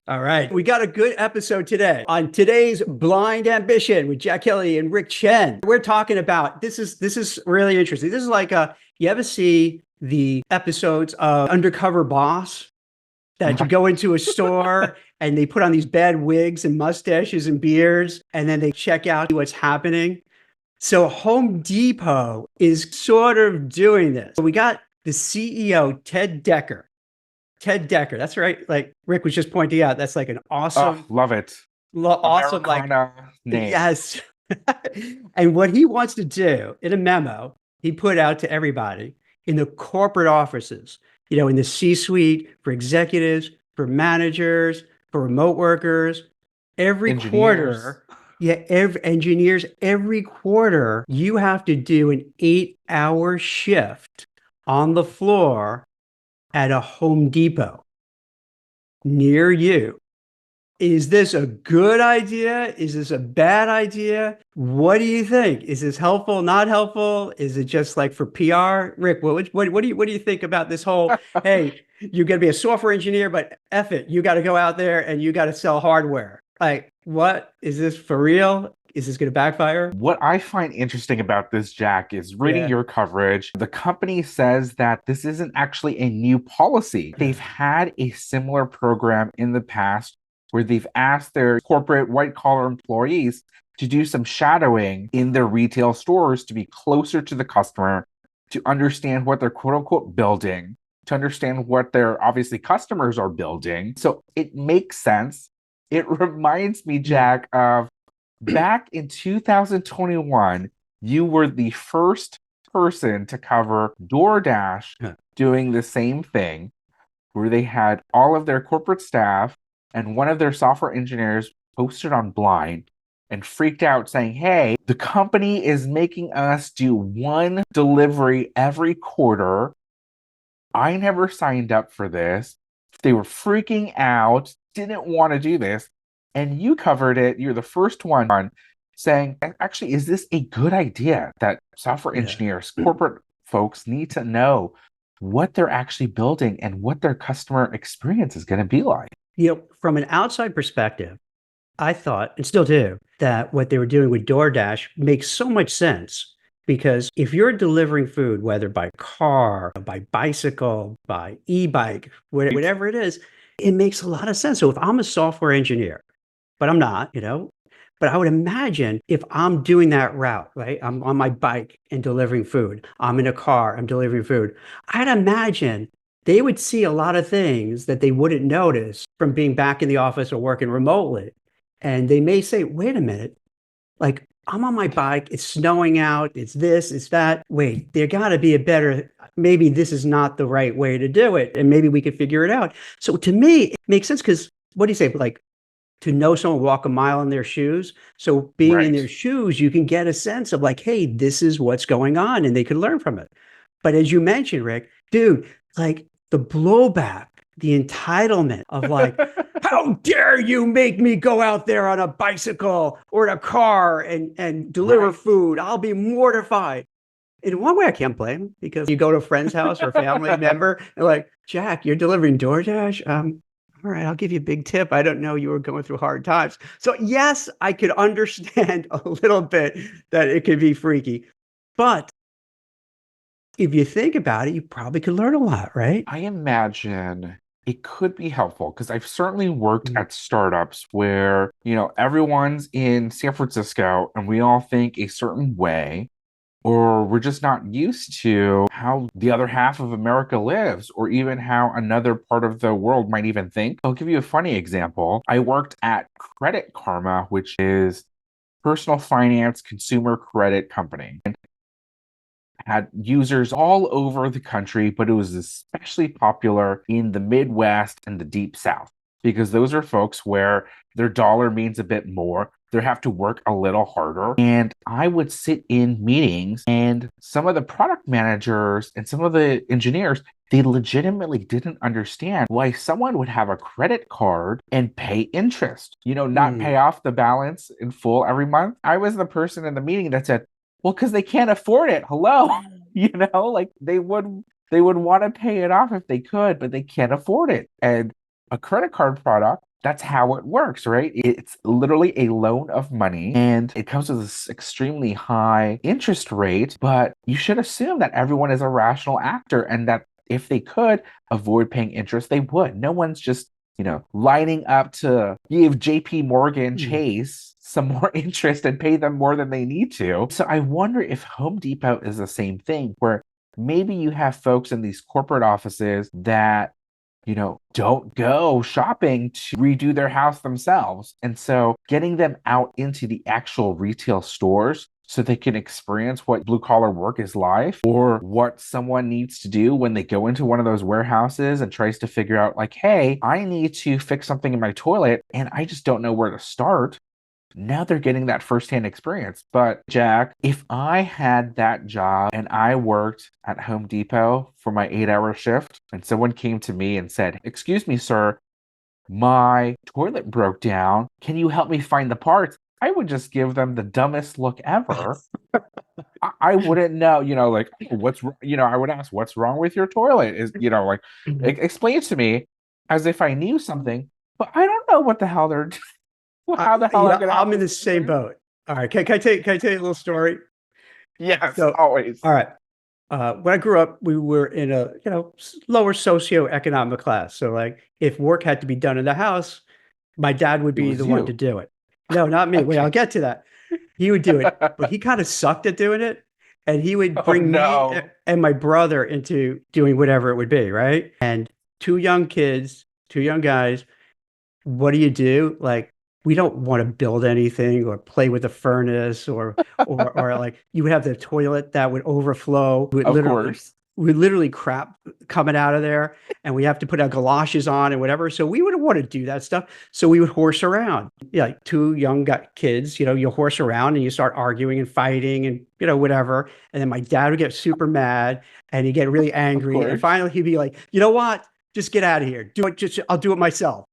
All right. We got a good episode today on today's Blind Ambition with Kelly and Rick Chen. We're talking about this is really interesting. This is like you ever see the episodes of Undercover Boss that you go into a store and they put on these bad wigs and mustaches and beards and then they check out what's happening. So Home Depot is sort of doing this. We got the CEO, Ted Decker. That's right. Like Rick was just pointing out, that's like an Oh, awesome, love it. awesome, like, Americana name. yes. And what he wants to do in a memo, he put out to everybody in the corporate offices, in the C suite, for executives, for managers, for remote workers, every Engineers. quarter. Yeah, every engineers, every quarter, you have to do an 8-hour shift on the floor at a Home Depot near you. Is this a good idea? Is this a bad idea? What do you think? Is this helpful, not helpful? Is it just like for PR? Rick, what do you think about this whole, hey, you're going to be a software engineer, but F it, you got to go out there and you got to sell hardware. Like, what is this for real? Is this going to backfire? What I find interesting about this, Jack, is reading Yeah. your coverage. The company says that this isn't actually a new policy. They've had a similar program in the past where they've asked their corporate white collar employees to do some shadowing in their retail stores to be closer to the customer, to understand what they're quote unquote building, to understand what their obviously customers are building. So it makes sense. It reminds me, Yeah. Jack, of back in 2021, you were the first person to cover DoorDash Yeah. doing the same thing, where they had all of their corporate staff and one of their software engineers posted on Blind and freaked out saying, "Hey, the company is making us do one delivery every quarter. I never signed up for this." They were freaking out, didn't want to do this. And you covered it. You're the first one saying, actually, is this a good idea that software Yeah. engineers, corporate folks need to know what they're actually building and what their customer experience is going to be like? From an outside perspective, I thought, and still do, that what they were doing with DoorDash makes so much sense because if you're delivering food, whether by car, by bicycle, by e-bike, whatever it is, it makes a lot of sense. So if I'm a software engineer, but I'm not, but I would imagine if I'm doing that route, right? I'm on my bike and delivering food. I'm in a car, I'm delivering food. I'd imagine they would see a lot of things that they wouldn't notice from being back in the office or working remotely. And they may say, wait a minute, like I'm on my bike, it's snowing out, it's this, it's that. Wait, there got to be a better, maybe this is not the right way to do it. And maybe we could figure it out. So to me, it makes sense because what do you say? Like to know someone walk a mile in their shoes. So being in Right. their shoes, you can get a sense of like, hey, this is what's going on, and they could learn from it. But as you mentioned, Rick, dude, like the blowback, the entitlement of like, how dare you make me go out there on a bicycle or in a car and deliver Right. food? I'll be mortified. In one way, I can't blame him because you go to a friend's house or a family member and like, Jack, you're delivering DoorDash. All right, I'll give you a big tip. I don't know you were going through hard times. So yes, I could understand a little bit that it could be freaky. But if you think about it, you probably could learn a lot, right? I imagine it could be helpful because I've certainly worked Mm. at startups where, everyone's in San Francisco and we all think a certain way, or we're just not used to how the other half of America lives, or even how another part of the world might even think. I'll give you a funny example. I worked at Credit Karma, which is personal finance consumer credit company, and had users all over the country, but it was especially popular in the Midwest and the Deep South because those are folks where their dollar means a bit more. They have to work a little harder. And I would sit in meetings, and some of the product managers and some of the engineers, they legitimately didn't understand why someone would have a credit card and pay interest, not Mm. pay off the balance in full every month. I was the person in the meeting that said, well, because they can't afford it. Hello. Like they would want to pay it off if they could, but they can't afford it. And a credit card product That's how it works, right? It's literally a loan of money and it comes with this extremely high interest rate, but you should assume that everyone is a rational actor and that if they could avoid paying interest, they would. No one's just, lining up to give JP Morgan Mm. Chase some more interest and pay them more than they need to. So I wonder if Home Depot is the same thing, where maybe you have folks in these corporate offices that don't go shopping to redo their house themselves. And so getting them out into the actual retail stores so they can experience what blue collar work is like or what someone needs to do when they go into one of those warehouses and tries to figure out, like, hey, I need to fix something in my toilet and I just don't know where to start. Now they're getting that firsthand experience. But Jack, if I had that job and I worked at Home Depot for my 8-hour shift and someone came to me and said, "Excuse me, sir, my toilet broke down. Can you help me find the parts?" I would just give them the dumbest look ever. I wouldn't know, like, "Oh, I would ask, what's wrong with your toilet? Like, explain it to me as if I knew something, but I don't know what the hell they're how the hell I'm gonna help I'm in the this same person? boat. All right. Can I tell you a little story? Yes, So, always. all right. When I grew up, we were in a, lower socioeconomic class. So like if work had to be done in the house, my dad would It be was the one to you. do it. No, not me. Wait, I'll Okay. get to that. He would do it, but he kind of sucked at doing it. And he would Oh bring me no. and my brother into doing whatever it would be, right? And two young kids, two young guys, what do you do? Like, we don't want to build anything or play with the furnace or like you would have the toilet that would overflow. Of course. We literally crap coming out of there and we have to put our galoshes on and whatever. So we wouldn't want to do that stuff. So we would horse around. Yeah, like two young kids, you horse around and you start arguing and fighting and whatever. And then my dad would get super mad and he'd get really Of angry. And course. finally he'd be like, you know what? Just get out of here. Do it. I'll do it myself.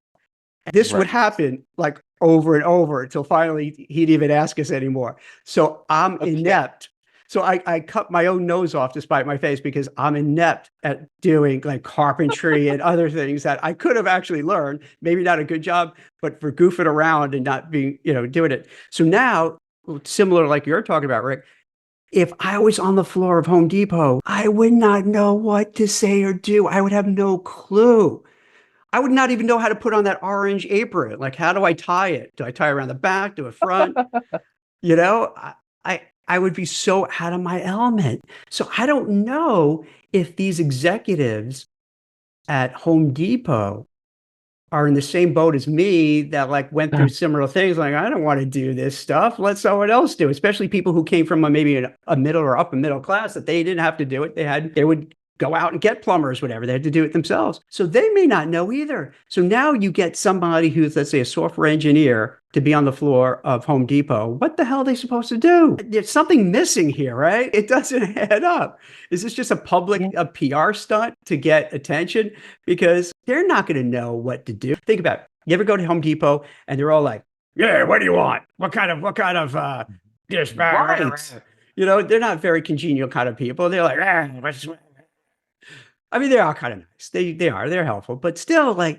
This would Right. happen like over and over until finally he'd even ask us anymore. So I'm Okay. inept. So I cut my own nose off to spite my face because I'm inept at doing like carpentry and other things that I could have actually learned. Maybe not a good job, but for goofing around and not being, doing it. So now, similar like you're talking about, Rick, if I was on the floor of Home Depot, I would not know what to say or do. I would have no clue. I would not even know how to put on that orange apron. Like, how do I tie it? Do I tie around the back? Do it front? You know, I would be so out of my element. So I don't know if these executives at Home Depot are in the same boat as me that like went through similar things. Like, I don't want to do this stuff. Let someone else do it. Especially people who came from maybe a middle or upper middle class that they didn't have to do it. They would go out and get plumbers, whatever. They had to do it themselves. So they may not know either. So now you get somebody who's, let's say, a software engineer to be on the floor of Home Depot. What the hell are they supposed to do? There's something missing here, right? It doesn't add up. Is this just Yeah. a PR stunt to get attention? Because they're not going to know what to do. Think about it. You ever go to Home Depot and they're all like, "Yeah, what do you want? What kind of dish?" Right. They're not very congenial kind of people. They're like, I mean, they are kind of nice. They're helpful, but still, like,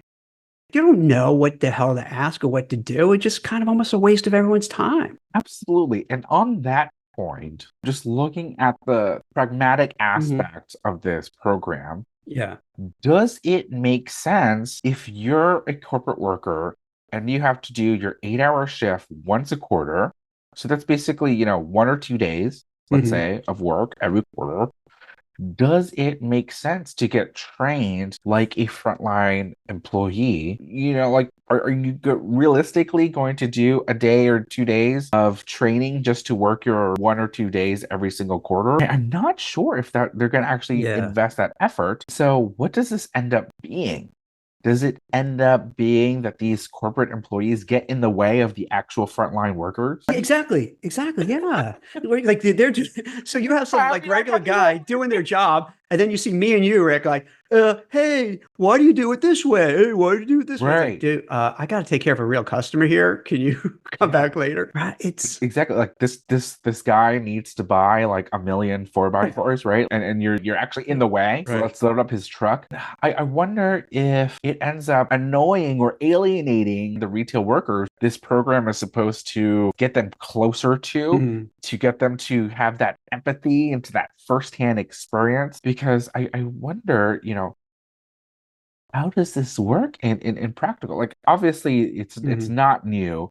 you don't know what the hell to ask or what to do. It's just kind of almost a waste of everyone's time. Absolutely. And on that point, just looking at the pragmatic Hmm. aspect of this program, Yeah. does it make sense if you're a corporate worker and you have to do your 8-hour shift once a quarter? So that's basically, 1 or 2 days, let's Hmm. say, of work every quarter. Does it make sense to get trained like a frontline employee? Like, are you realistically going to do a day or 2 days of training just to work your 1 or 2 days every single quarter? I'm not sure if that they're going to actually Yeah. invest that effort. So, what does this end up being? Does it end up being that these corporate employees get in the way of the actual frontline workers? Yeah, exactly. Exactly. Yeah. Like they're just so you have some Have like you ever regular got to know? guy doing their job, And then you see me and you, Rick, like, hey, why do you do it this way? Hey, why do you do it this way? It's like, Right. dude, I got to take care of a real customer here. Can you come Yeah. back later? Right? It's Exactly. Like this guy needs to buy like a million four by right. fours, right? And you're actually in the way. So Right. let's load up his truck. I wonder if it ends up annoying or alienating the retail workers. This program is supposed to get them closer Mhm. to get them to have that empathy into that firsthand experience. Because I wonder, how does this work in practical? Like obviously it's Mhm. not new.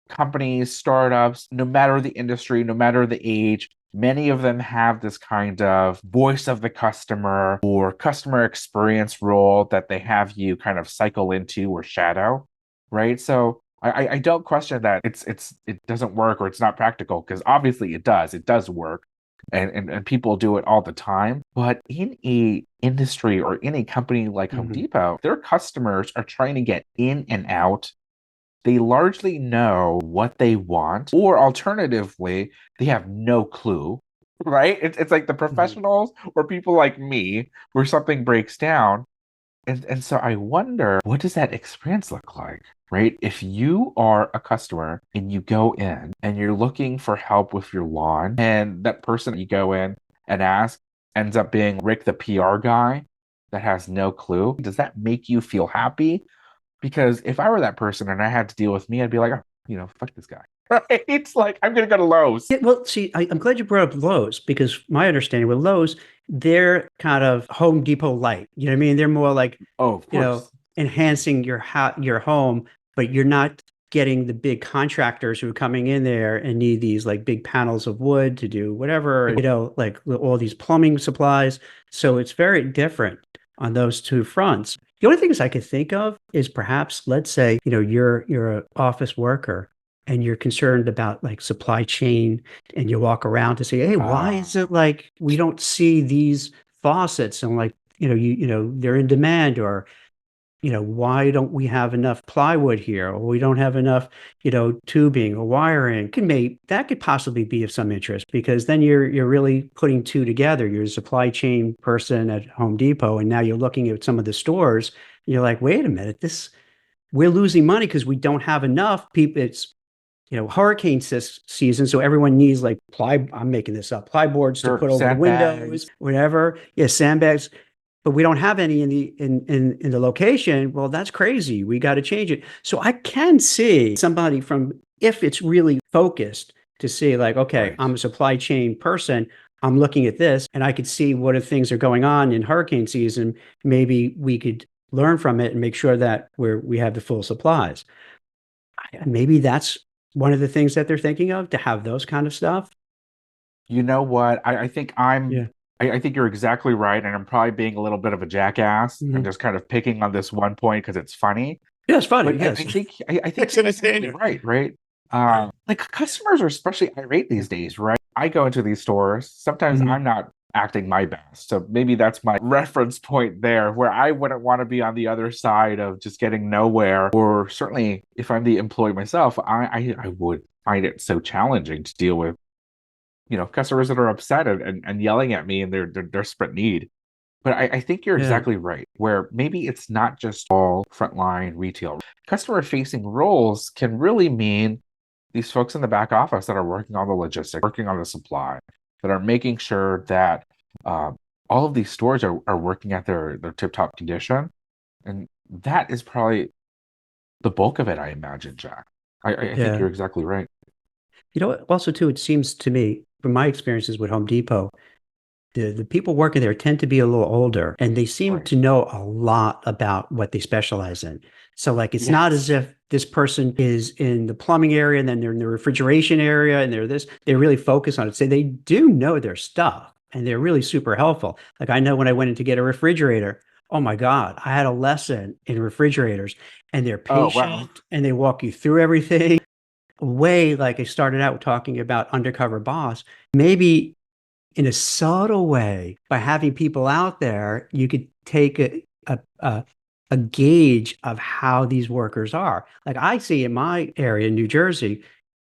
Companies, startups, no matter the industry, no matter the age, many of them have this kind of voice of the customer or customer experience role that they have you kind of cycle into or shadow, right? So I don't question that it doesn't work or it's not practical because obviously it does work. And people do it all the time. But in a industry or in a company like Home Mhm. Depot, their customers are trying to get in and out. They largely know what they want, or alternatively, they have no clue, right? It's like the Mhm. professionals or people like me where something breaks down. And so I wonder, what does that experience look like, right? If you are a customer and you go in and you're looking for help with your lawn, and that person you go in and ask ends up being Rick, the PR guy that has no clue, does that make you feel happy? Because if I were that person and I had to deal with me, I'd be like, oh, fuck this guy. Right? It's like I'm gonna go to Lowe's. Yeah, well, see, I'm glad you brought up Lowe's because my understanding with Lowe's, they're kind of Home Depot light. You know what I mean? They're more like, Oh, of course. enhancing your home, but you're not getting the big contractors who are coming in there and need these like big panels of wood to do whatever, like all these plumbing supplies. So it's very different on those two fronts. The only things I could think of is perhaps, let's say, you're an office worker and you're concerned about like supply chain and you walk around to say, hey, why Uh, is it like we don't see these faucets and like, they're in demand, or why don't we have enough plywood here, or we don't have enough, tubing or wiring? That could possibly be of some interest because then you're really putting two together. You're a supply chain person at Home Depot, and now you're looking at some of the stores. And you're like, wait a minute, this we're losing money because we don't have enough people. It's hurricane season, so everyone needs like I'm making this up, plyboards to sure, put over the windows, sandbags. whatever. Yeah, sandbags, but we don't have any in the location. Well, that's crazy. We got to change it. So I can see somebody from, if it's really focused, to see like, okay, Right. I'm a supply chain person. I'm looking at this and I could see what if things are going on in hurricane season. Maybe we could learn from it and make sure that we have the full supplies. Maybe that's one of the things that they're thinking of, to have those kind of stuff. You know what? Yeah. I think you're exactly right, and I'm probably being a little bit of a jackass and Mhm. just kind of picking on this one point because it's funny. Yeah, it's funny. But Yes. I think It's you're exactly entertaining. right, right? Like customers are especially irate Yeah. these days, right? I go into these stores. Sometimes Mhm. I'm not acting my best. So maybe that's my reference point there, where I wouldn't want to be on the other side of just getting nowhere. Or certainly if I'm the employee myself, I would find it so challenging to deal with, customers that are upset and yelling at me and they're desperate need. But I think you're Yeah. exactly right, where maybe it's not just all frontline retail. Customer facing roles can really mean these folks in the back office that are working on the logistics, working on the supply, that are making sure that all of these stores are working at their tip top condition. And that is probably the bulk of it, I imagine, Jack. I think Yeah. you're exactly right. Also too, it seems to me, from my experiences with Home Depot, the people working there tend to be a little older and they seem Right. to know a lot about what they specialize in. So like it's not as Yes. if this person is in the plumbing area and then they're in the refrigeration area and they really focus on it. So they do know their stuff and they're really super helpful. Like I know when I went in to get a refrigerator, oh my God, I had a lesson in refrigerators and they're Oh, wow. patient and they walk you through everything. Way like I started out talking about Undercover Boss, maybe in a subtle way, by having people out there, you could take a gauge of how these workers are. Like I see in my area in New Jersey,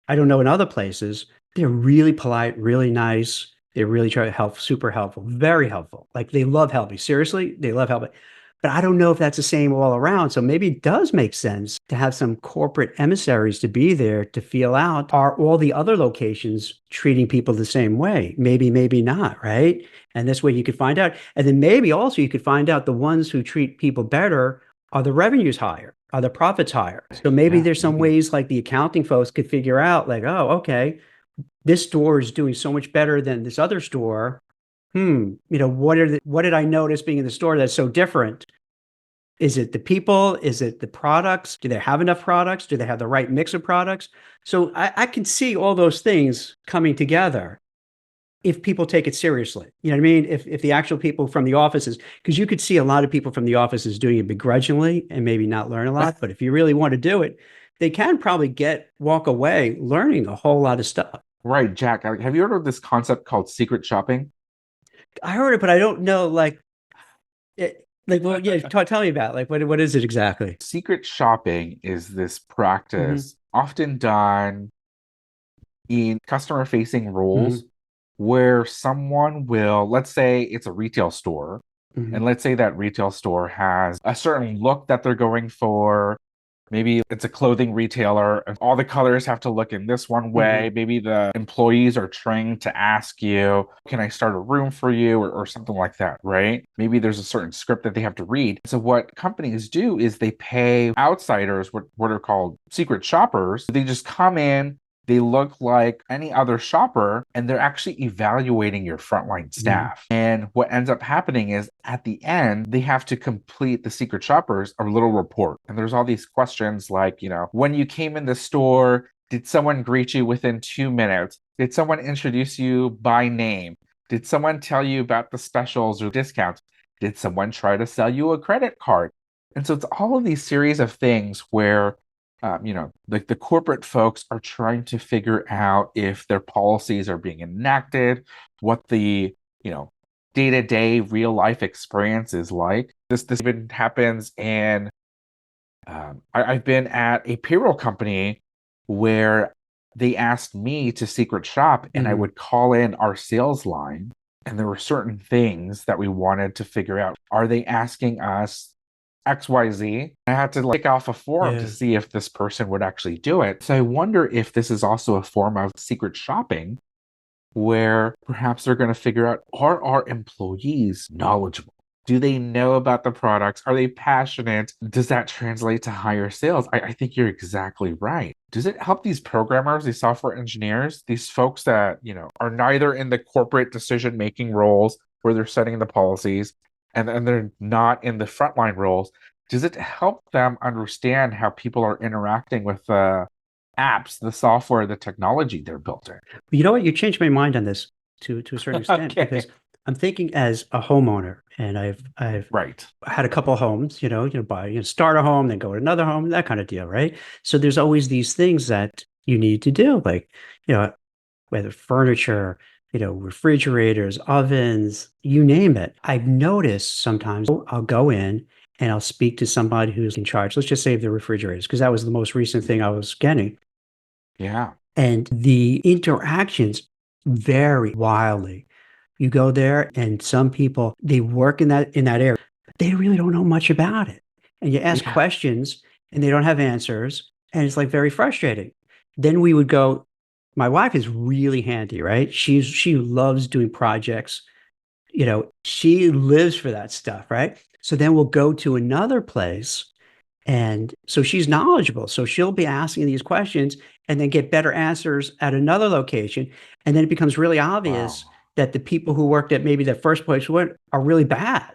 I don't know in other places, they're really polite, really nice. They really try to help, super helpful, very helpful. Like they love helping. Seriously, they love helping. But I don't know if that's the same all around. So maybe it does make sense to have some corporate emissaries to be there to feel out, are all the other locations treating people the same way? Maybe, maybe not, right? And this way you could find out. And then maybe also you could find out the ones who treat people better, are the revenues higher? Are the profits higher? So maybe Yeah, there's some maybe. ways like the accounting folks could figure out, like, oh, okay, this store is doing so much better than this other store. What did I notice being in the store that's so different? Is it the people? Is it the products? Do they have enough products? Do they have the right mix of products? So I can see all those things coming together if people take it seriously. You know what I mean? If the actual people from the offices, because you could see a lot of people from the offices doing it begrudgingly and maybe not learn a lot. But if you really want to do it, they can probably walk away learning a whole lot of stuff. Right, Jack. Have you heard of this concept called secret shopping? I heard it, but I don't know well, yeah, tell me about it. Like what is it exactly? Secret shopping is this Hmm. practice often done in customer facing roles Hmm. where someone will, let's say it's a retail store, Hmm. and let's say that retail store has a certain look that they're going for. Maybe it's a clothing retailer and all the colors have to look in this one Hmm. way. Maybe the employees are trained to ask you, can I start a room for you? Or something like that, right? Maybe there's a certain script that they have to read. So, what companies do is they pay outsiders, what are called secret shoppers. They just come in, they look like any other shopper, and they're actually evaluating your frontline Hmm. staff. And what ends up happening is at the end, they have to complete the secret shoppers a little report. And there's all these questions like, when you came in the store, did someone greet you within 2 minutes? Did someone introduce you by name? Did someone tell you about the specials or discounts? Did someone try to sell you a credit card? And so it's all of these series of things where like the corporate folks are trying to figure out if their policies are being enacted, what the, you know, day-to-day real life experience is like. This even happens in I've been at a payroll company where they asked me to secret shop and I Hmm. would call in our sales line and there were certain things that we wanted to figure out. Are they asking us XYZ? I had to like kick off a form to Yeah. see if this person would actually do it. So I wonder if this is also a form of secret shopping where perhaps they're going to figure out, are our employees knowledgeable? Do they know about the products? Are they passionate? Does that translate to higher sales? I think you're exactly right. Does it help these programmers, these software engineers, these folks that, are neither in the corporate decision making roles where they're setting the policies and they're not in the frontline roles? Does it help them understand how people are interacting with the apps, the software, the technology they're building? You know what? You changed my mind on this to a certain extent because Okay. I'm thinking as a homeowner, and I've Right. had a couple of homes, buy, start a home, then go to another home, that kind of deal, right? So there's always these things that you need to do, like, you know, whether furniture, refrigerators, ovens, you name it. I've noticed sometimes I'll go in and I'll speak to somebody who's in charge. Let's just say of the refrigerators, because that was the most recent thing I was getting. Yeah. And the interactions vary wildly. You go there and some people, they work in that area, but they really don't know much about it. And you ask Yeah. questions and they don't have answers. And it's like very frustrating. Then we would go, my wife is really handy, right? She loves doing projects. She lives for that stuff, right? So then we'll go to another place and so she's knowledgeable. So she'll be asking these questions and then get better answers at another location. And then it becomes really obvious Wow. that the people who worked at maybe the first place went are really bad.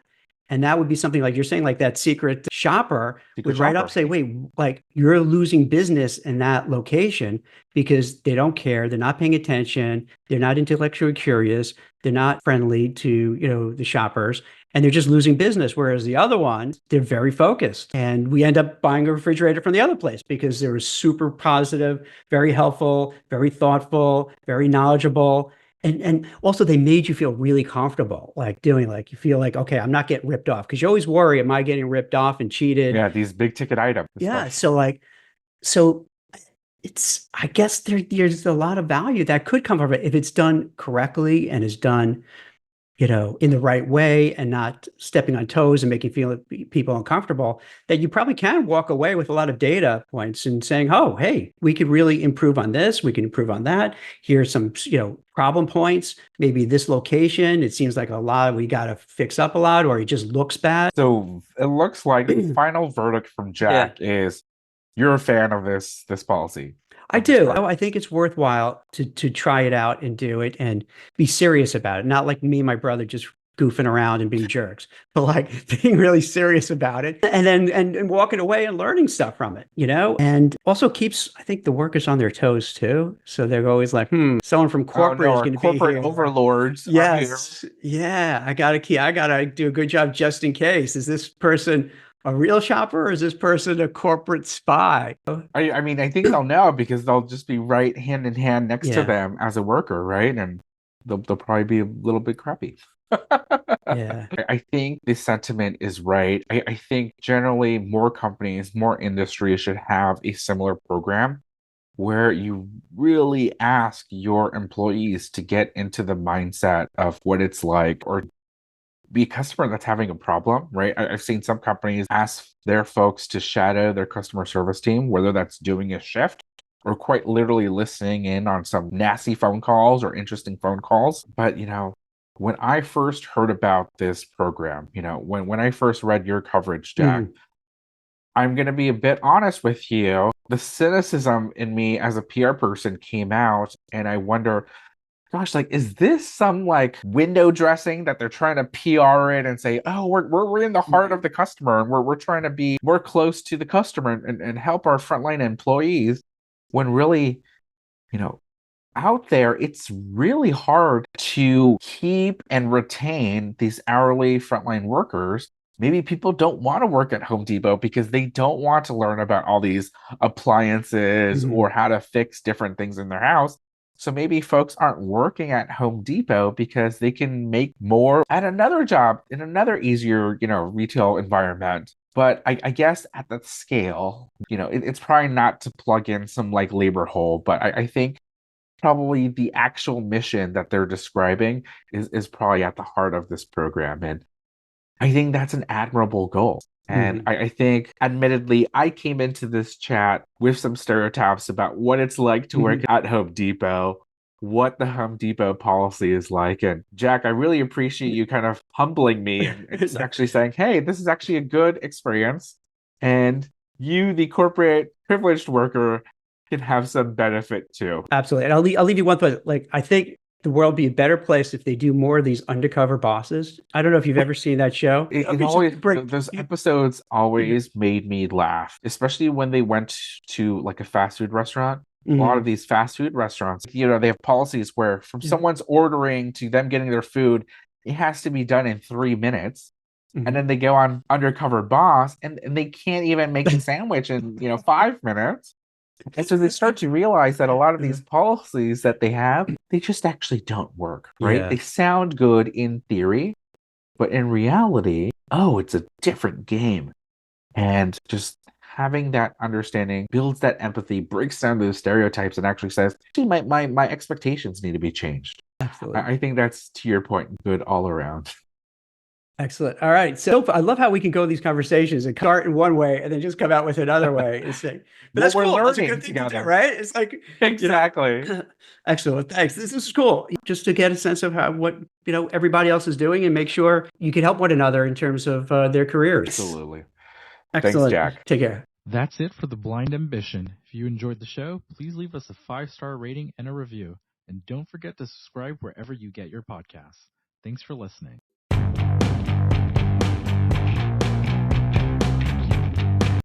And that would be something like you're saying, like that secret shopper Secret would write up, shopper. say, wait, like you're losing business in that location because they don't care. They're not paying attention. They're not intellectually curious. They're not friendly to, the shoppers and they're just losing business. Whereas the other ones, they're very focused. And we end up buying a refrigerator from the other place because they were super positive, very helpful, very thoughtful, very knowledgeable. And also they made you feel really comfortable, like doing like you feel like, okay, I'm not getting ripped off. Because you always worry, am I getting ripped off and cheated? Yeah, these big ticket items, Yeah. especially. So I guess there's a lot of value that could come from it if it's done correctly and is done, in the right way and not stepping on toes and making people uncomfortable, that you probably can walk away with a lot of data points and saying, oh, hey, we could really improve on this. We can improve on that. Here's some, problem points. Maybe this location, it seems like we got to fix up a lot, or it just looks bad. So it looks like the final verdict from Yeah. Jack is you're a fan of this policy, I of this do. program. I think it's worthwhile to try it out and do it and be serious about it. Not like me and my brother just goofing around and being jerks, but like being really serious about it and then and walking away and learning stuff from it. And also keeps, I think, the workers on their toes too. So they're always like, someone from Oh corporate no, is our going to be corporate here. overlords are here. Yes. Yeah. I gotta do a good job just in case. Is this person a real shopper or is this person a corporate spy? I mean, I think they'll know because they'll just be right hand in hand next to Yeah. them as a worker, right? And they'll probably be a little bit crappy. Yeah. I think the sentiment is right. I think generally more companies, more industries should have a similar program where you really ask your employees to get into the mindset of what it's like or be a customer that's having a problem, right? I've seen some companies ask their folks to shadow their customer service team, whether that's doing a shift or quite literally listening in on some nasty phone calls or interesting phone calls. But, when I first heard about this program, when I first read your coverage, Jack, Mhm. I'm going to be a bit honest with you. The cynicism in me as a PR person came out, and I wonder, gosh, like, is this some like window dressing that they're trying to PR it and say, oh, we're in the heart of the customer and we're trying to be more close to the customer and help our frontline employees when really, you know, out there, it's really hard to keep and retain these hourly frontline workers. Maybe people don't want to work at Home Depot because they don't want to learn about all these appliances or Mhm. how to fix different things in their house. So maybe folks aren't working at Home Depot because they can make more at another job in another easier, retail environment. But I guess at that scale, it's probably not to plug in some like labor hole, but I think probably the actual mission that they're describing is probably at the heart of this program. And I think that's an admirable goal. And Mhm. I think, admittedly, I came into this chat with some stereotypes about what it's like to work Mhm. at Home Depot, what the Home Depot policy is like. And Jack, I really appreciate you kind of humbling me and No, actually saying, hey, this is actually a good experience. And you, the corporate privileged worker, can have some benefit too. absolutely. And I'll leave you one thought. Like, I think the world would be a better place if they do more of these undercover bosses. I don't know if you've ever seen that show. It You always should break. those episodes always made me laugh, especially when they went to like a fast food restaurant. A lot of Mhm. these fast food restaurants, they have policies where from Yeah. someone's ordering to them getting their food, it has to be done in 3 minutes. And Mhm. then they go on Undercover Boss and they can't even make a sandwich in, 5 minutes. And so they start to realize that a lot of these policies that they have, they just actually don't work, right? Yeah, They sound good in theory, but in reality, oh, it's a different game. And just having that understanding builds that empathy, breaks down those stereotypes, and actually says, "Gee, my expectations need to be changed." absolutely. I think that's, to your point, good all around. Excellent. All right. So I love how we can go these conversations and start in one way and then just come out with another way and say, but Well, that's we're cool. That's a learning good thing to do, together. right? It's like, you know, Exactly. excellent. Thanks. This is cool. Just to get a sense of what, everybody else is doing and make sure you can help one another in terms of their careers. Absolutely. Thanks, Excellent. Jack. Take care. That's it for The Blind Ambition. If you enjoyed the show, please leave us a 5-star rating and a review. And don't forget to subscribe wherever you get your podcasts. Thanks for listening.